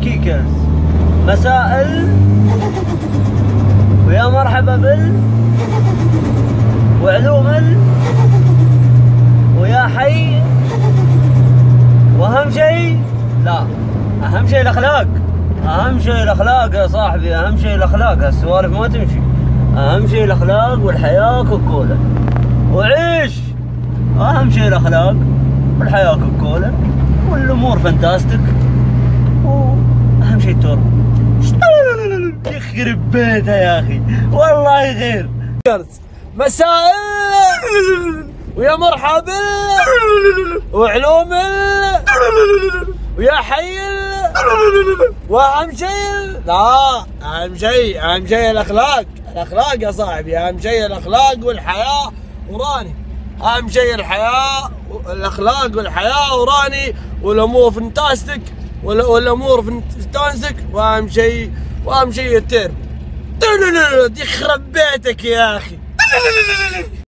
كيكس مسائل ويا مرحبا وعلوم ويا حي، واهم شيء لا، اهم شيء الاخلاق. اهم شيء الاخلاق يا صاحبي، اهم شيء الاخلاق، هالسوالف ما تمشي. اهم شيء الاخلاق والحياه كوكولا وعيش. اهم شيء الاخلاق والحياه كوكولا والامور فانتاستيك، واهم شيء التوربو. يخرب بيته يا اخي والله غير. مساء ويا مرحبا وعلوم ويا حي، واهم شيء لا، اهم شيء الاخلاق. الاخلاق يا صاحبي، اهم شيء الاخلاق والحياه وراني. اهم شيء الحياه، الاخلاق والحياه وراني، والامور فانتاستيك، والامور فانتاستيك، واهم شيء التربو. يخرب بيتك يا اخي.